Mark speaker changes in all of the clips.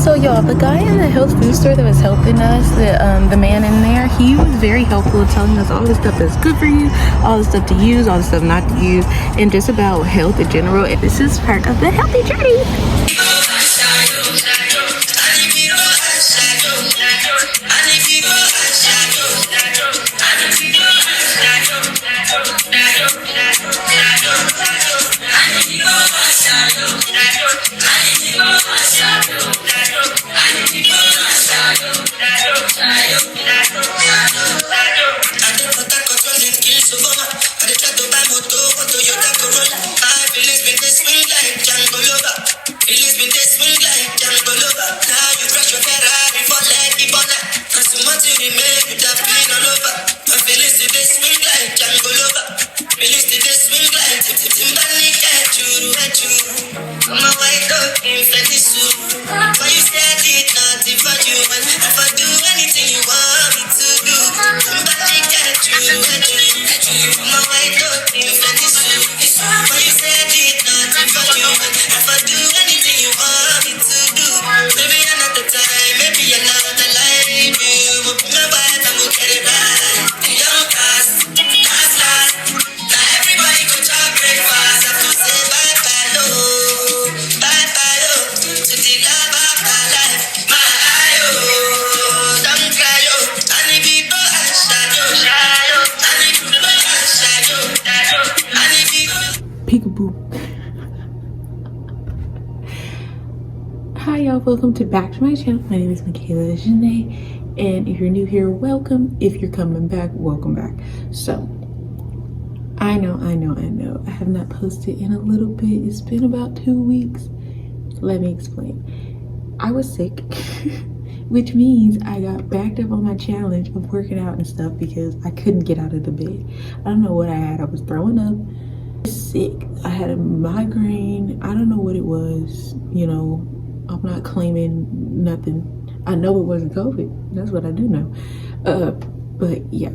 Speaker 1: So y'all, the guy in the health food store that was helping us, the man in there, he was very helpful, telling us all the stuff that's good for you, all the stuff to use, all the stuff not to use, and just about health in general. And this is part of the healthy journey. Peekaboo. Hi y'all, welcome back to my channel. My name is Michaela Janae, and if you're new here, welcome. If you're coming back, welcome back. So I know I have not posted in a little bit. It's been about 2 weeks. Let me explain. I was sick which means I got backed up on my challenge of working out and stuff because I couldn't get out of the bed. I don't know what I had. I was throwing up, sick. I had a migraine. I don't know what it was. You know, I'm not claiming nothing. I know it wasn't COVID. That's what I do know. But yeah,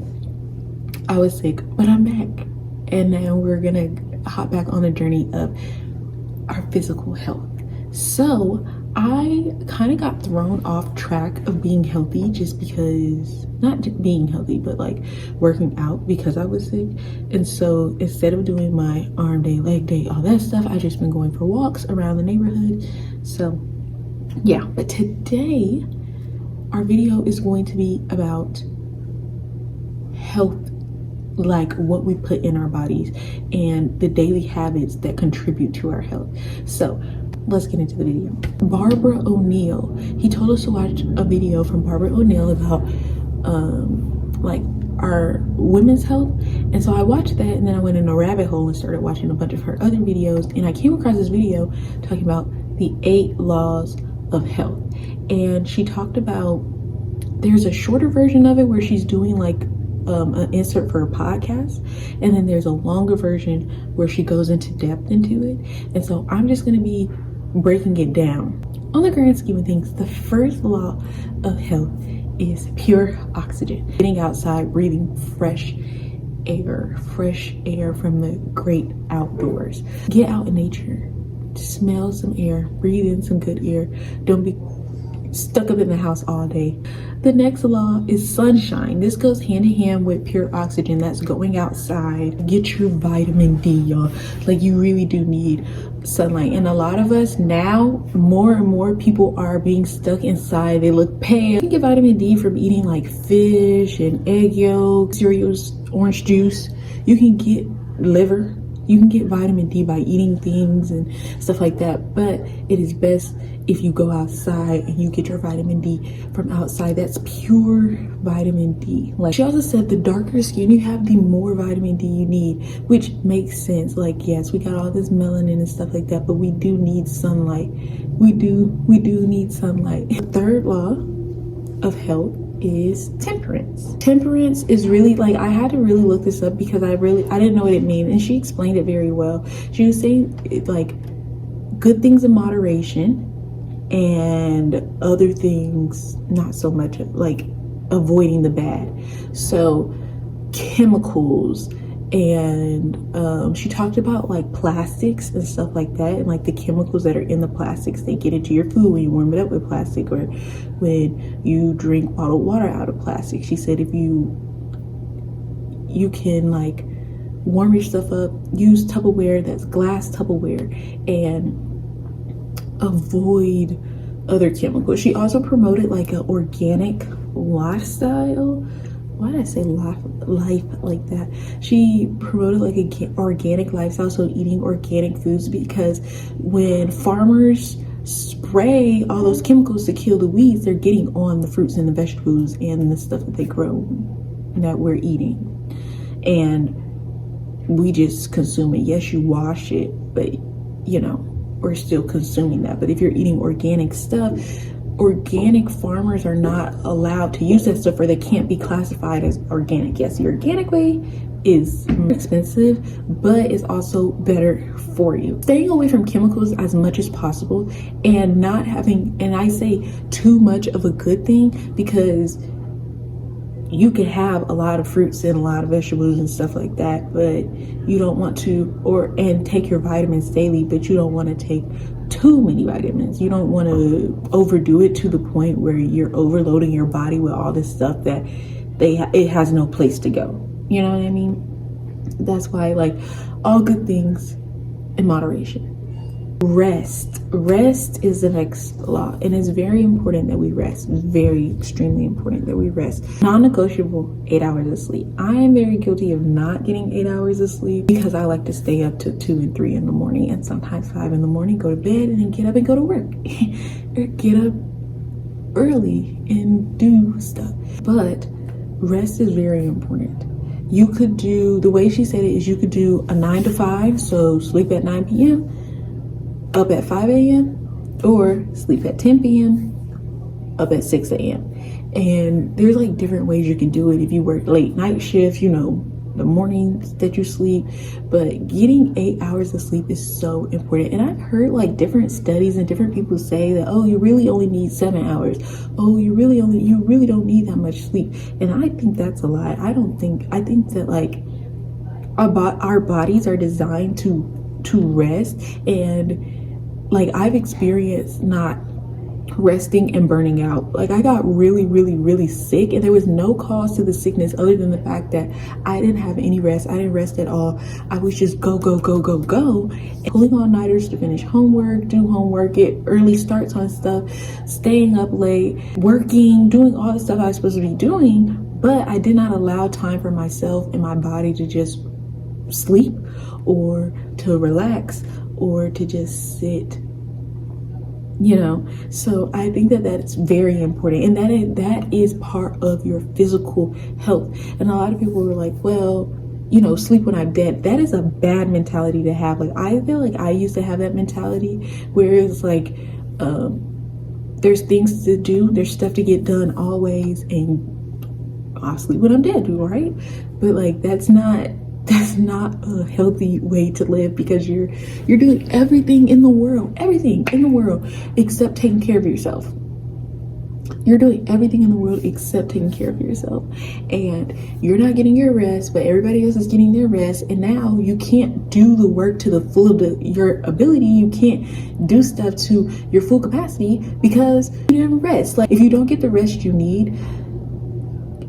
Speaker 1: I was sick, but I'm back. And now we're gonna hop back on the journey of our physical health. So I kind of got thrown off track of being healthy just because, not just being healthy, but like working out because I was sick. And so instead of doing my arm day, leg day, all that stuff, I just been going for walks around the neighborhood. So yeah, but today our video is going to be about health, like what we put in our bodies and the daily habits that contribute to our health. So let's get into the video. Barbra O'Neill, he told us to watch a video from Barbra O'Neill about like our women's health. And so I watched that, and then I went in a rabbit hole and started watching a bunch of her other videos, and I came across this video talking about the 8 laws of health. And she talked about, there's a shorter version of it where she's doing like an insert for a podcast, and then there's a longer version where she goes into depth into it. And so I'm just going to be breaking it down. On the grand scheme of things, the first law of health is pure oxygen. Getting outside, breathing fresh air from the great outdoors. Get out in nature, smell some air, breathe in some good air. Don't be stuck up in the house all day. The next law is sunshine. This goes hand in hand with pure oxygen. That's going outside. Get your vitamin D, y'all. Like, you really do need sunlight. And a lot of us now, more and more people are being stuck inside. They look pale. You can get vitamin D from eating like fish and egg yolks, cereals, orange juice. You can get liver. You can get vitamin D by eating things and stuff like that, but it is best if you go outside and you get your vitamin D from outside. That's pure vitamin D. Like, she also said the darker skin you have, the more vitamin D you need, which makes sense. Like, yes, we got all this melanin and stuff like that, but we do need sunlight. We do need sunlight. The third law of health is temperance. Temperance is really, like, I had to really look this up because I didn't know what it meant, and she explained it very well. She was saying like good things in moderation and other things not so much, like avoiding the bad. So chemicals And she talked about like plastics and stuff like that, and like the chemicals that are in the plastics. They get into your food when you warm it up with plastic, or when you drink bottled water out of plastic. She said if you can like warm your stuff up, use Tupperware that's glass Tupperware, and avoid other chemicals. She also promoted like an organic lifestyle. Why did I say life like that? She promoted like an organic lifestyle, so eating organic foods, because when farmers spray all those chemicals to kill the weeds, they're getting on the fruits and the vegetables and the stuff that they grow that we're eating. And we just consume it. Yes, you wash it, but you know, we're still consuming that. But if you're eating organic stuff, organic farmers are not allowed to use that stuff, or they can't be classified as organic. Yes, the organic way is expensive, but it's also better for you. Staying away from chemicals as much as possible, and not having, and I say too much of a good thing, because you can have a lot of fruits and a lot of vegetables and stuff like that, but you don't want to, and take your vitamins daily, but you don't want to take too many vitamins. You don't want to overdo it to the point where you're overloading your body with all this stuff that it has no place to go. You know what I mean? That's why, like, all good things in moderation. Rest is the next law, and it's very important that we rest. Very extremely important that we rest. Non-negotiable 8 hours of sleep. I am very guilty of not getting 8 hours of sleep, because I like to stay up to 2 and 3 in the morning, and sometimes 5 in the morning, go to bed, and then get up and go to work. Or get up early and do stuff. But rest is very important. You could do, the way she said it is, you could do a 9 to 5, so sleep at 9 p.m., up at 5 a.m., or sleep at 10 p.m., up at 6 a.m. And there's like different ways you can do it. If you work late night shifts, you know, the mornings that you sleep, but getting 8 hours of sleep is so important. And I've heard like different studies and different people say that, oh, you really only need 7 hours. Oh, you really don't need that much sleep. And I think that's a lie. I think that like our bodies are designed to rest, and like I've experienced not resting and burning out. Like I got really sick, and there was no cause to the sickness other than the fact that I didn't have any rest. I didn't rest at all. I was just go, and pulling all-nighters to finish homework, do homework, get early starts on stuff, staying up late, working, doing all the stuff I was supposed to be doing, but I did not allow time for myself and my body to just sleep, or to relax, or to just sit, you know. So I think that that's very important, and that is part of your physical health. And a lot of people were like, well, you know, sleep when I'm dead. That is a bad mentality to have. Like I feel like I used to have that mentality where it's like there's things to do, there's stuff to get done always, and I'll sleep when I'm dead, right? But like that's not a healthy way to live, because you're doing everything in the world except taking care of yourself. You're doing everything in the world except taking care of yourself, and you're not getting your rest, but everybody else is getting their rest. And now you can't do the work to the full of your ability. You can't do stuff to your full capacity because you didn't rest. Like if you don't get the rest you need,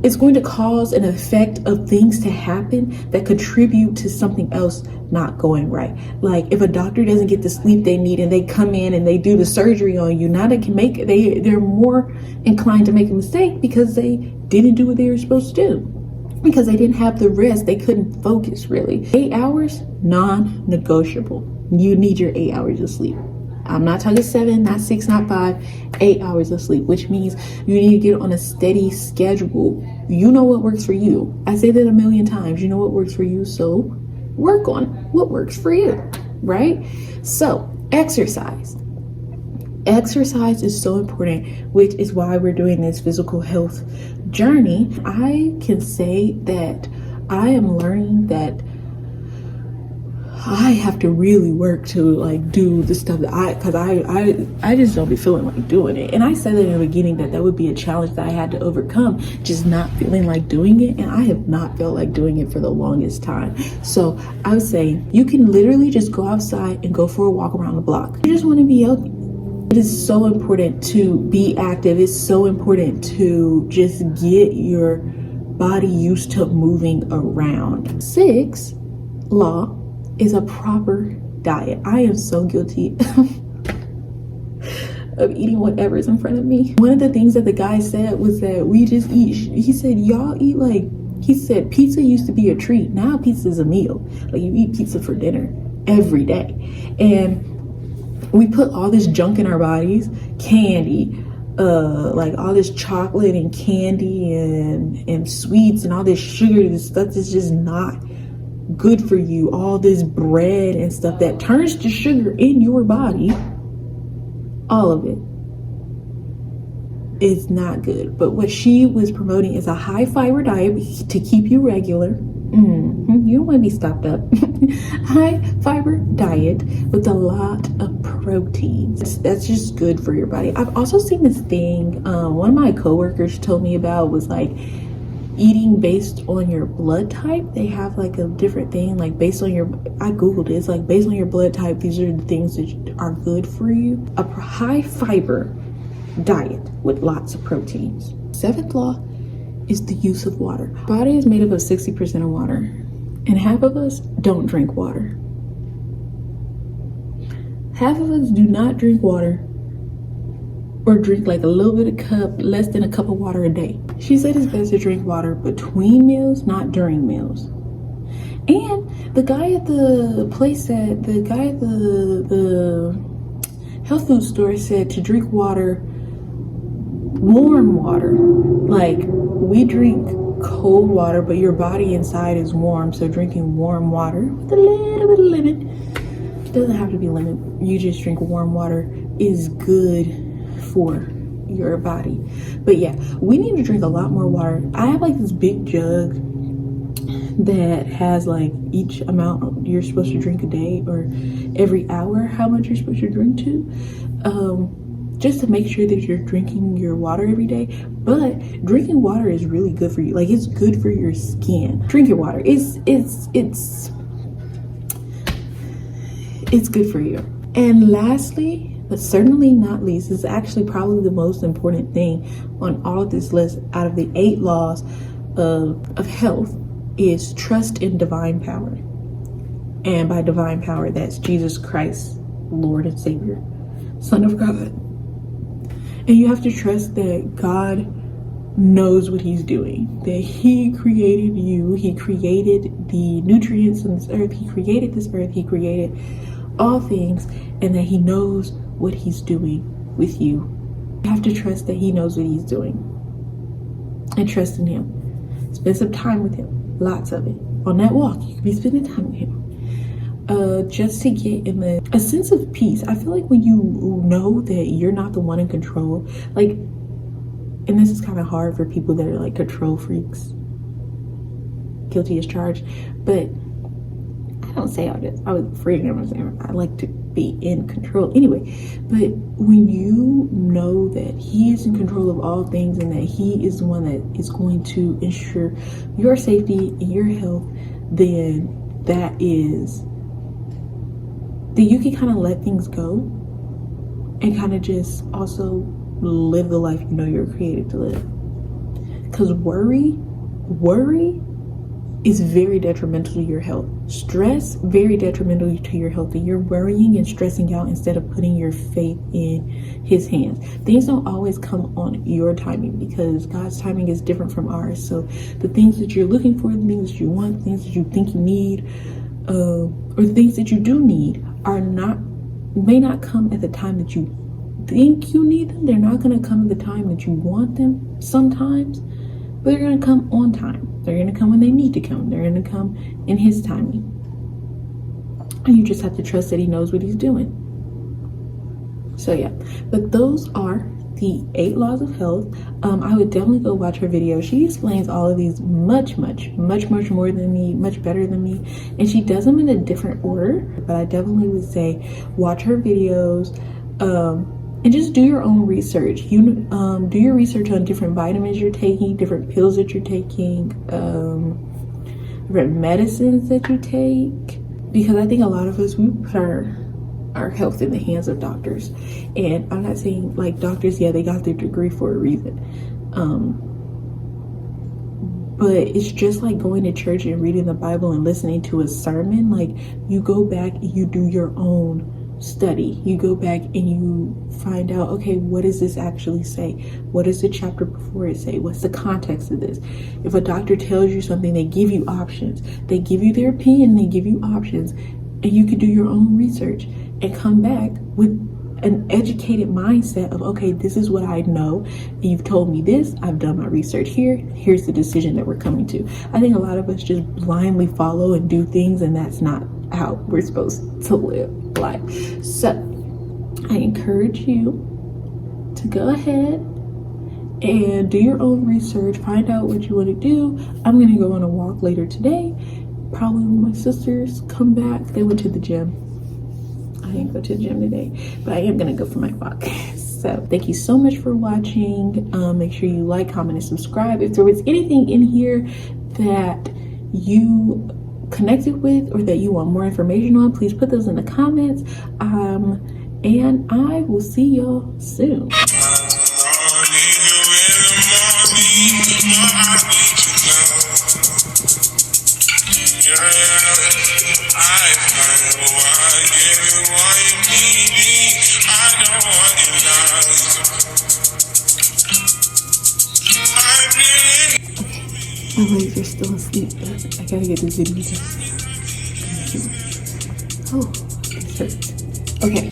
Speaker 1: it's going to cause an effect of things to happen that contribute to something else not going right. Like if a doctor doesn't get the sleep they need and they come in and they do the surgery on you, now they're more inclined to make a mistake because they didn't do what they were supposed to do, because they didn't have the rest. They couldn't focus really. 8 hours, non-negotiable. You need your 8 hours of sleep. I'm not talking 7, not 6, not 5, 8 hours of sleep, which means you need to get on a steady schedule. You know what works for you. I say that a million times. You know what works for you, so work on what works for you, right? So exercise. Exercise is so important, which is why we're doing this physical health journey. I can say that I am learning that I have to really work to like do the stuff that I just don't be feeling like doing it. And I said that in the beginning that would be a challenge that I had to overcome, just not feeling like doing it. And I have not felt like doing it for the longest time. So I would say you can literally just go outside and go for a walk around the block. You just want to be healthy. It is so important to be active. It's so important to just get your body used to moving around. 6 law is a proper diet. I am so guilty of eating whatever's in front of me. One of the things that the guy said was that we just eat, he said, y'all eat like, he said pizza used to be a treat. Now pizza is a meal. Like you eat pizza for dinner every day. And we put all this junk in our bodies, candy, like all this chocolate and candy and sweets and all this sugar, this stuff that's just not good for you. All this bread and stuff that turns to sugar in your body, all of it is not good. But what she was promoting is a high fiber diet to keep you regular. You don't want to be stopped up. High fiber diet with a lot of proteins. That's just good for your body. I've also seen this thing, one of my coworkers told me about, was like eating based on your blood type. They have like a different thing, like based on your, I googled it, it's like based on your blood type, these are the things that are good for you. A high fiber diet with lots of proteins. 7th law is the use of water. Our body is made up of 60% of water, and half of us don't drink water. Half of us do not drink water, or drink like a little bit of cup, less than a cup of water a day. She said it's best to drink water between meals, not during meals. And the guy at the place said, the guy at the health food store said to drink water, warm water. Like we drink cold water, but your body inside is warm. So drinking warm water with a little bit of lemon. It doesn't have to be lemon. You just drink warm water is good for your body. But yeah, we need to drink a lot more water. I have like this big jug that has like each amount you're supposed to drink a day, or every hour how much you're supposed to drink just to make sure that you're drinking your water every day. But drinking water is really good for you. Like it's good for your skin. Drink your water. It's good for you. And lastly, but certainly not least, is actually probably the most important thing on all of this list out of the 8 laws of health, is trust in divine power. And by divine power, that's Jesus Christ, Lord and Savior, Son of God. And you have to trust that God knows what he's doing, that he created you, he created the nutrients in this earth, he created this earth, he created all things, and that he knows what he's doing with you. You have to trust that he knows what he's doing, and trust in him. Spend some time with him, lots of it. On that walk, you can be spending time with him. Just to get in a sense of peace. I feel like when you know that you're not the one in control, like, and this is kind of hard for people that are like control freaks, guilty as charged, but I don't say all this. I was afraid. I like to be in control anyway. But when you know that he is in control of all things, and that he is the one that is going to ensure your safety and your health, then that you can kind of let things go and kind of just also live the life you know you're created to live. Because worry is very detrimental to your health. Stress, very detrimental to your health. And you're worrying and stressing out instead of putting your faith in his hands. Things don't always come on your timing, because God's timing is different from ours. So the things that you're looking for, the things that you want, the things that you think you need, or the things that you do need may not come at the time that you think you need them. They're not going to come at the time that you want them sometimes, but they're going to come on time. They're going to come when they need to come. They're going to come in his timing. And you just have to trust that he knows what he's doing. So yeah, but those are the 8 laws of health. I would definitely go watch her video. She explains all of these much more than me, much better than me, and she does them in a different order. But I definitely would say watch her videos, and just do your own research. You do your research on different vitamins you're taking, different pills that you're taking, different medicines that you take, because I think a lot of us, we put our health in the hands of doctors. And I'm not saying, like, doctors, yeah, they got their degree for a reason, but it's just like going to church and reading the Bible and listening to a sermon. Like, you go back and you do your own study. You go back and you find out, okay, what does this actually say? What does the chapter before it say? What's the context of this? If a doctor tells you something, they give you options. They give you their opinion, they give you options, and you can do your own research and come back with an educated mindset of, okay, this is what I know, and you've told me this, I've done my research here, here's the decision that we're coming to. I think a lot of us just blindly follow and do things, and that's not how we're supposed to live life. So I encourage you to go ahead and do your own research, find out what you want to do. I'm going to go on a walk later today, probably when my sisters come back. They went to the gym. I didn't go to the gym today, but I am going to go for my walk. So thank you so much for watching. Make sure you like, comment, and subscribe. If there was anything in here that you connected with or that you want more information on, please put those in the comments. And I will see y'all soon. My legs are still asleep, but I gotta get this video done. Oh, this hurts. Okay.